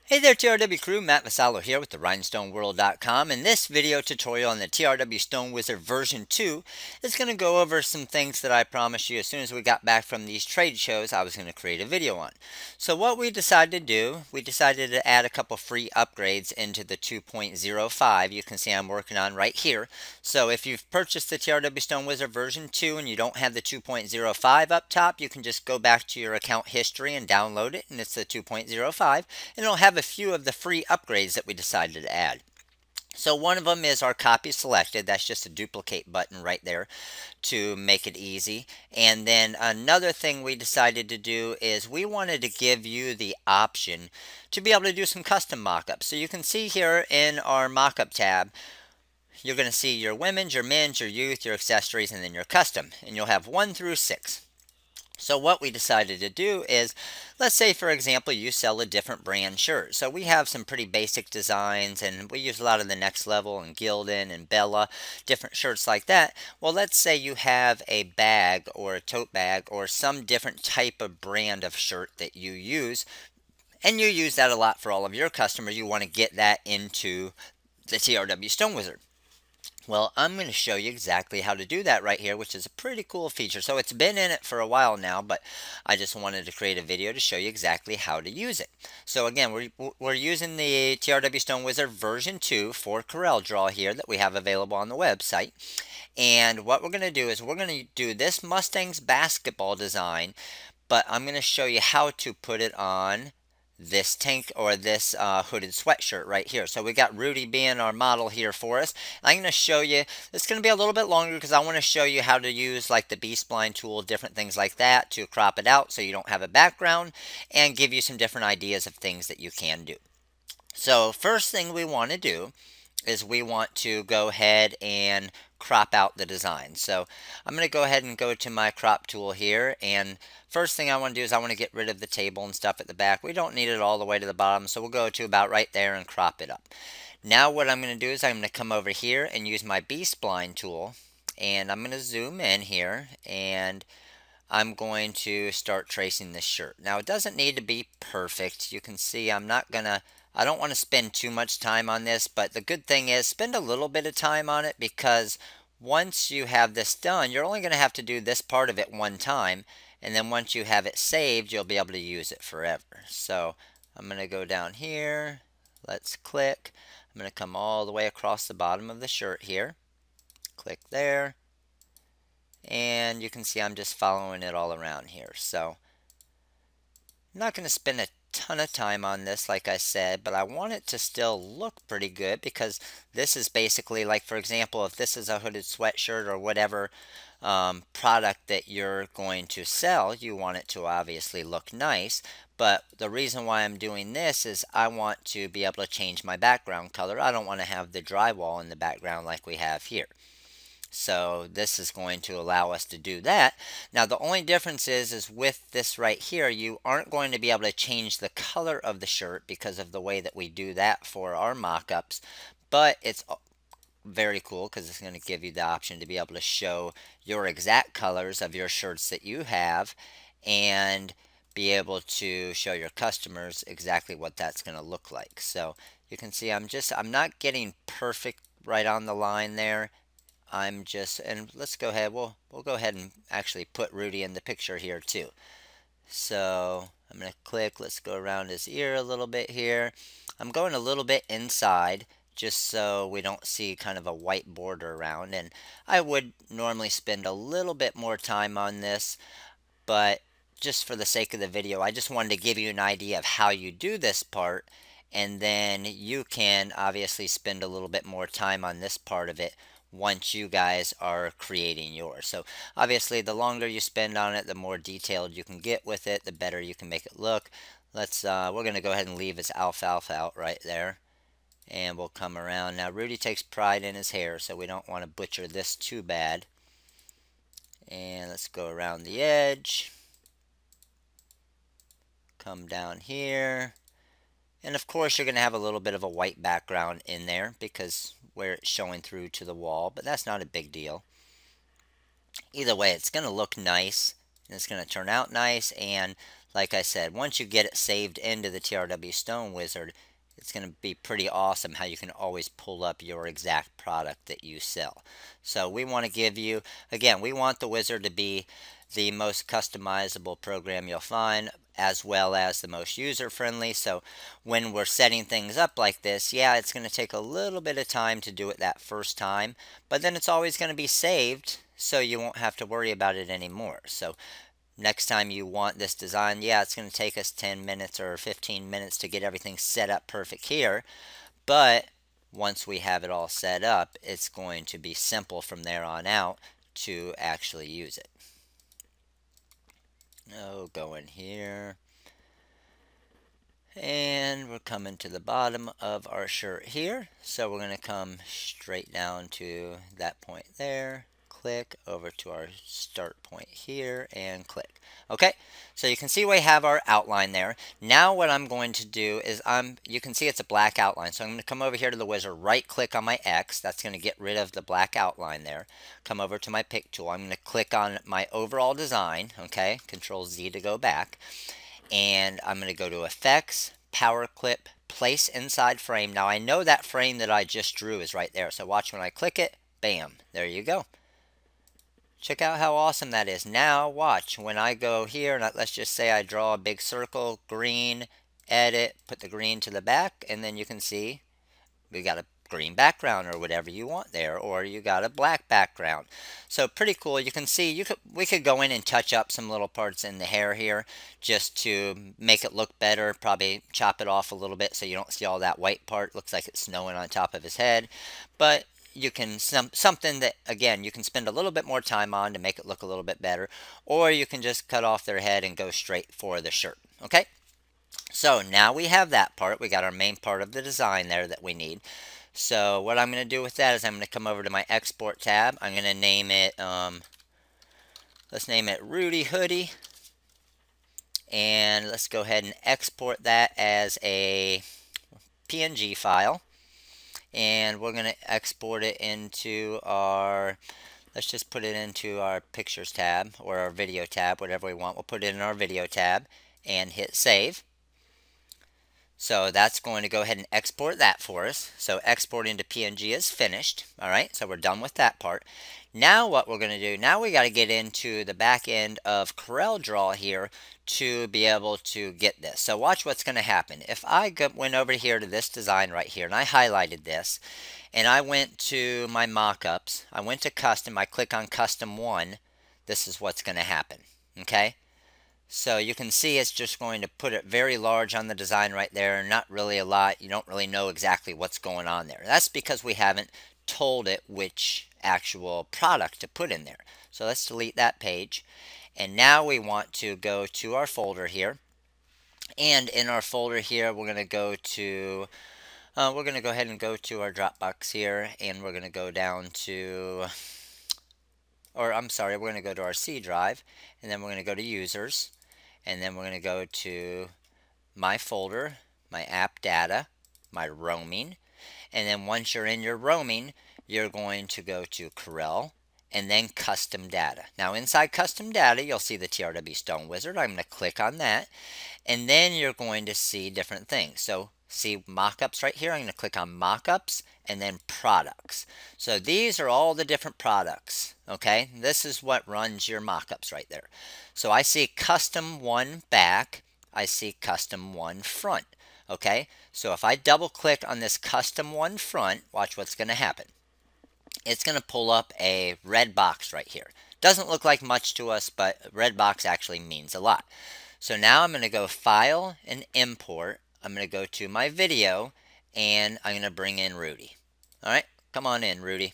Hey there TRW crew, Matt Vasallo here with the RhinestoneWorld.com. And this video tutorial on the TRW Stone Wizard version 2 is going to go over some things that I promised you as soon as we got back from these trade shows I was going to create a video on. So what we decided to do, we decided to add a couple free upgrades into the 2.05 you can see I'm working on right here. So if you've purchased the TRW Stone Wizard version 2 and you don't have the 2.05 up top, you can just go back to your account history and download it, and it's the 2.05, and it'll have a few of the free upgrades that we decided to add. So one of them is our copy selected. That's just a duplicate button right there to make it easy. And then another thing we decided to do is we wanted to give you the option to be able to do some custom mockups. So you can see here in our mockup tab, you're going to see your women's, your men's, your youth, your accessories, and then your custom. And you'll have 1 through 6. So what we decided to do is, let's say for example you sell a different brand shirt. So we have some pretty basic designs, and we use a lot of the Next Level and Gildan and Bella, different shirts like that. Well, let's say you have a bag or a tote bag or some different type of brand of shirt that you use, and you use that a lot for all of your customers. You want to get that into the TRW Stone Wizard. Well, I'm going to show you exactly how to do that right here, which is a pretty cool feature. So it's been in it for a while now, but I just wanted to create a video to show you exactly how to use it. So again, we're using the TRW Stone Wizard version 2 for CorelDRAW here that we have available on the website. And what we're going to do is we're going to do this Mustang's basketball design, but I'm going to show you how to put it on this tank or this hooded sweatshirt right here. So we got Rudy being our model here for us. I'm going to show you, it's going to be a little bit longer because I want to show you how to use like the B-spline tool, different things like that to crop it out so you don't have a background, and give you some different ideas of things that you can do. So first thing we want to do is we want to go ahead and crop out the design. So I'm going to go ahead and go to my crop tool here, and first thing I want to do is I want to get rid of the table and stuff at the back. We don't need it all the way to the bottom, so we'll go to about right there and crop it up. Now what I'm going to do is I'm going to come over here and use my B-spline tool, and I'm going to zoom in here, and I'm going to start tracing this shirt. Now it doesn't need to be perfect. You can see I don't want to spend too much time on this, but the good thing is spend a little bit of time on it, because once you have this done, you're only going to have to do this part of it one time, and then once you have it saved, you'll be able to use it forever. So I'm going to go down here, let's click, I'm going to come all the way across the bottom of the shirt here, click there, and you can see I'm just following it all around here. So I'm not going to spend a ton of time on this, like I said, but I want it to still look pretty good, because this is basically like, for example, if this is a hooded sweatshirt or whatever product that you're going to sell, you want it to obviously look nice. But the reason why I'm doing this is I want to be able to change my background color. I don't want to have the drywall in the background like we have here. So this is going to allow us to do that. Now the only difference is with this right here, you aren't going to be able to change the color of the shirt because of the way that we do that for our mock-ups. But it's very cool because it's going to give you the option to be able to show your exact colors of your shirts that you have, and be able to show your customers exactly what that's going to look like. So you can see I'm not getting perfect right on the line there. And let's go ahead, we'll go ahead and actually put Rudy in the picture here too. So I'm going to click, let's go around his ear a little bit here. I'm going a little bit inside just so we don't see kind of a white border around, and I would normally spend a little bit more time on this, but just for the sake of the video, I just wanted to give you an idea of how you do this part, and then you can obviously spend a little bit more time on this part of it once you guys are creating yours. So obviously the longer you spend on it, the more detailed you can get with it, the better you can make it look. We're going to go ahead and leave his alfalfa out right there, and we'll come around. Now Rudy takes pride in his hair, so we don't want to butcher this too bad. And let's go around the edge, come down here, and of course you're going to have a little bit of a white background in there because where it's showing through to the wall, but that's not a big deal. Either way, it's going to look nice, and it's going to turn out nice, and like I said, once you get it saved into the TRW Stone Wizard, it's going to be pretty awesome how you can always pull up your exact product that you sell. So we want to give you, again, we want the wizard to be the most customizable program you'll find, as well as the most user friendly. So when we're setting things up like this, yeah, it's going to take a little bit of time to do it that first time, but then it's always going to be saved, so you won't have to worry about it anymore. So next time you want this design, yeah, it's going to take us 10 minutes or 15 minutes to get everything set up perfect here. But once we have it all set up, it's going to be simple from there on out to actually use it. Oh, go in here. And we're coming to the bottom of our shirt here. So we're going to come straight down to that point there. Click over to our start point here and click. Okay, so you can see we have our outline there. Now what I'm going to do is you can see it's a black outline. So I'm going to come over here to the wizard, right click on my X. That's going to get rid of the black outline there. Come over to my pick tool. I'm going to click on my overall design. Okay, Control Z to go back. And I'm going to go to Effects, Power Clip, Place Inside Frame. Now I know that frame that I just drew is right there. So watch when I click it, bam, there you go. Check out how awesome that is. Now watch, when I go here, and let's just say I draw a big circle, green, edit, put the green to the back, and then you can see we got a green background or whatever you want there, or you got a black background. So pretty cool. You can see we could go in and touch up some little parts in the hair here just to make it look better. Probably chop it off a little bit so you don't see all that white part. Looks like it's snowing on top of his head. But you can something that, again, you can spend a little bit more time on to make it look a little bit better, or you can just cut off their head and go straight for the shirt. Okay, so now we have that part. We got our main part of the design there that we need. So what I'm going to do with that is I'm going to come over to my export tab. I'm going to name it let's name it Rudy Hoodie, and let's go ahead and export that as a PNG file. And we're going to export it into our, let's just put it into our pictures tab or our video tab, whatever we want. We'll put it in our video tab and hit save. So that's going to go ahead and export that for us. So exporting to PNG is finished. All right, so we're done with that part. Now what we're going to do, now we got to get into the back end of CorelDRAW here to be able to get this. So watch what's going to happen. If I went over here to this design right here and I highlighted this and I went to my mockups, I went to custom, I click on custom 1, this is what's going to happen. Okay? So you can see it's just going to put it very large on the design right there. Not really a lot. You don't really know exactly what's going on there. That's because we haven't told it which actual product to put in there. So let's delete that page. And now we want to go to our folder here. And in our folder here, we're going to go to, we're going to go ahead and go to our Dropbox here. And we're going to go down to, or I'm sorry, we're going to go to our C drive. And then we're going to go to users. And then we're going to go to my folder, my app data, my roaming. And then once you're in your roaming, you're going to go to Corel and then custom data. Now inside custom data, you'll see the TRW Stone Wizard. I'm going to click on that. And then you're going to see different things. So see mockups right here. I'm going to click on mockups and then products. So these are all the different products. Okay, this is what runs your mockups right there. So I see custom 1 back, I see custom 1 front. Okay, so if I double click on this custom 1 front, watch what's going to happen. It's going to pull up a red box right here. Doesn't look like much to us, but red box actually means a lot. So now I'm going to go File and Import. I'm going to go to my video and I'm going to bring in Rudy. All right, come on in, Rudy.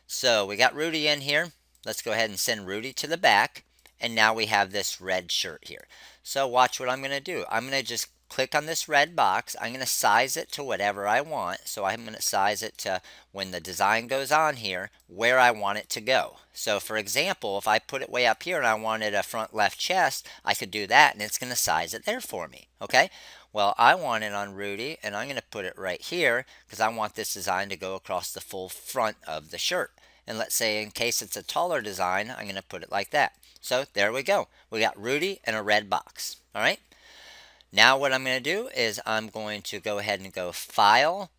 So we got Rudy in here. Let's go ahead and send Rudy to the back. And now we have this red shirt here. So watch what I'm going to do. I'm going to just click on this red box. I'm going to size it to whatever I want. So I'm going to size it to, when the design goes on here, where I want it to go. So for example, if I put it way up here and I wanted a front left chest, I could do that and it's going to size it there for me. Okay? Well, I want it on Rudy and I'm going to put it right here because I want this design to go across the full front of the shirt. And let's say in case it's a taller design, I'm going to put it like that. So there we go. We got Rudy in a red box. All right. Now what I'm going to do is I'm going to go ahead and go File,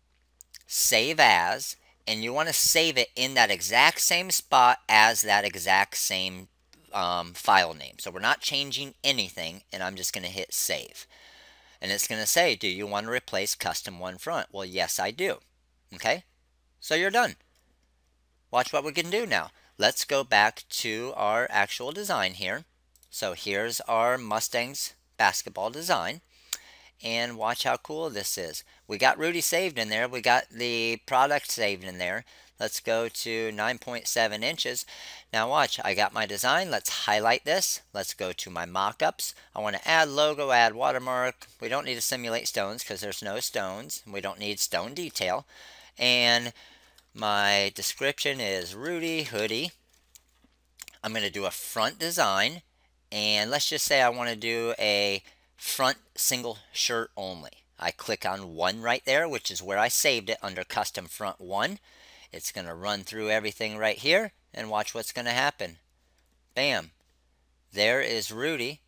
Save As, and you want to save it in that exact same spot as that exact same file name. So we're not changing anything, and I'm just going to hit Save. And it's going to say, do you want to replace custom one front? Well, yes, I do. Okay, so you're done. Watch what we can do now. Let's go back to our actual design here. So here's our Mustang's basketball design. And watch how cool this is. We got Rudy saved in there. We got the product saved in there. Let's go to 9.7 inches. Now watch, I got my design. Let's highlight this. Let's go to my mockups. I want to add logo, add watermark. We don't need to simulate stones because there's no stones. We don't need stone detail. And my description is Rudy hoodie. I'm going to do a front design. And let's just say I want to do a front single shirt only. I click on 1 right there, which is where I saved it under custom front 1. It's going to run through everything right here and watch what's going to happen. Bam. There is Rudy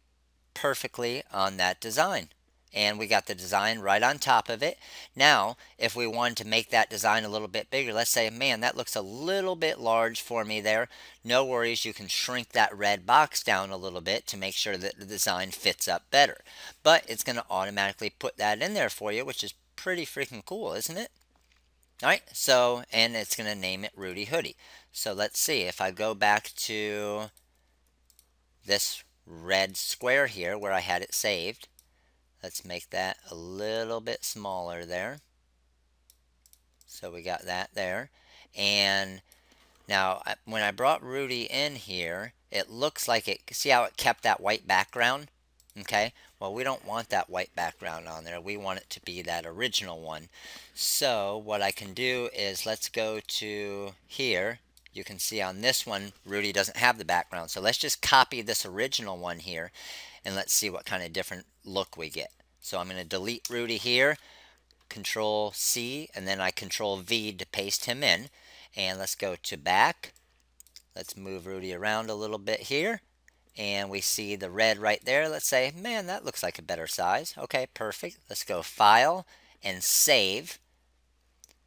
perfectly on that design. And we got the design right on top of it. Now, if we wanted to make that design a little bit bigger, let's say, man, that looks a little bit large for me there. No worries, you can shrink that red box down a little bit to make sure that the design fits up better. But it's going to automatically put that in there for you, which is pretty freaking cool, isn't it? All right, so, and it's going to name it Rudy Hoodie. So let's see, if I go back to this red square here where I had it saved, let's make that a little bit smaller there. So we got that there. And now when I brought Rudy in here, it looks like it, see how it kept that white background? Okay, well we don't want that white background on there. We want it to be that original one. So what I can do is let's go to here. You can see on this one, Rudy doesn't have the background. So let's just copy this original one here and let's see what kind of different look we get. So I'm going to delete Rudy here, Control C, and then I Control V to paste him in. And let's go to back. Let's move Rudy around a little bit here. And we see the red right there. Let's say, man, that looks like a better size. Okay, perfect. Let's go File and Save.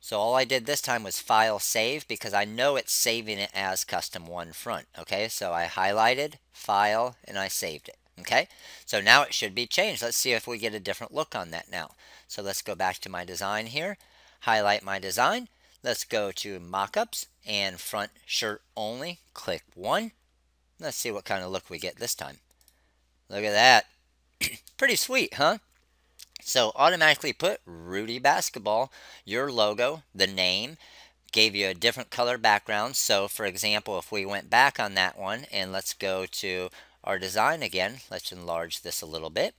So all I did this time was File Save because I know it's saving it as custom one front. Okay, so I highlighted, File, and I saved it. Okay, so now it should be changed. Let's see if we get a different look on that now. So let's go back to my design here, highlight my design. Let's go to Mockups and Front Shirt Only. Click 1. Let's see what kind of look we get this time. Look at that. Pretty sweet, huh? So automatically put Rudy Basketball, your logo, the name, gave you a different color background. So for example, if we went back on that one and let's go to our design again, let's enlarge this a little bit.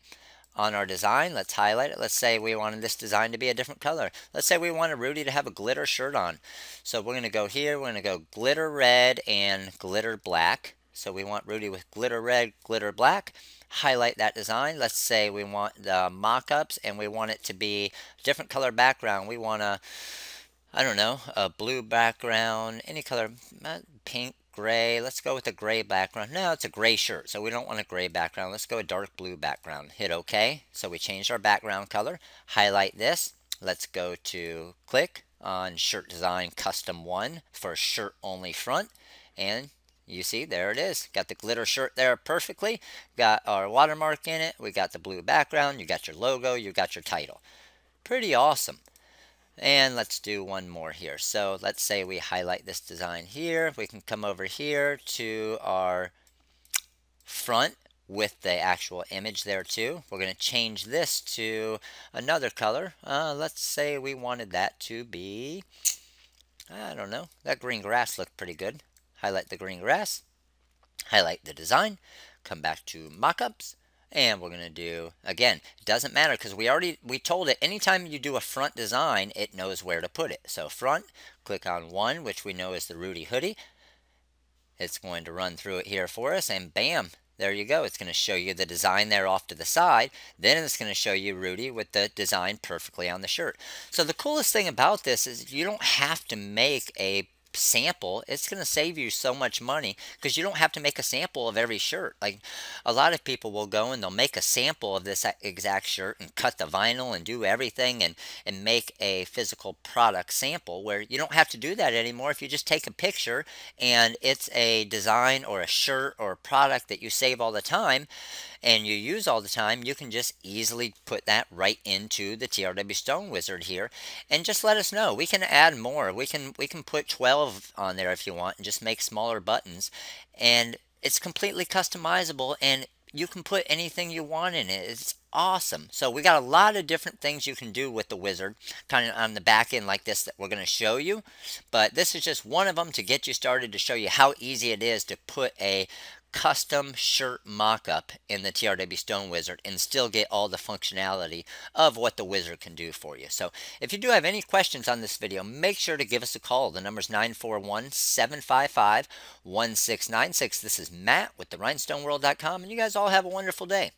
On our design, let's highlight it. Let's say we wanted this design to be a different color. Let's say we wanted Rudy to have a glitter shirt on. So we're going to go here, we're going to go glitter red and glitter black. So we want Rudy with glitter red, glitter black. Highlight that design. Let's say we want the mock-ups and we want it to be a different color background. We want a, I don't know, a blue background, any color, pink, gray. Let's go with a gray background. No, it's a gray shirt, so we don't want a gray background. Let's go a dark blue background. Hit OK. So we changed our background color. Highlight this. Let's go to click on Shirt Design Custom 1 for shirt only front. And you see, there it is. Got the glitter shirt there perfectly. Got our watermark in it. We got the blue background. You got your logo. You got your title. Pretty awesome. And let's do one more here. So let's say we highlight this design here. We can come over here to our front with the actual image there too. We're going to change this to another color. Let's say we wanted that to be, I don't know, that green grass looked pretty good. Highlight the green grass, highlight the design, come back to mockups, and we're going to do, again, it doesn't matter because we told it anytime you do a front design, it knows where to put it. So front, click on 1, which we know is the Rudy hoodie. It's going to run through it here for us, and bam, there you go. It's going to show you the design there off to the side. Then it's going to show you Rudy with the design perfectly on the shirt. So the coolest thing about this is you don't have to make a sample, it's going to save you so much money because you don't have to make a sample of every shirt. Like a lot of people will go and they'll make a sample of this exact shirt and cut the vinyl and do everything and make a physical product sample, where you don't have to do that anymore. If you just take a picture and it's a design or a shirt or a product that you save all the time and you use all the time, you can just easily put that right into the TRW Stone Wizard here, and just let us know. We can add more. We can put 12 on there if you want, and just make smaller buttons, and it's completely customizable, and you can put anything you want in it. It's awesome. So we got a lot of different things you can do with the wizard, kind of on the back end like this, that we're going to show you, but this is just one of them to get you started, to show you how easy it is to put a custom shirt mock-up in the TRW Stone Wizard and still get all the functionality of what the wizard can do for you. So if you do have any questions on this video, make sure to give us a call. The number is 941-755-1696. This is Matt with the rhinestoneworld.com, and you guys all have a wonderful day.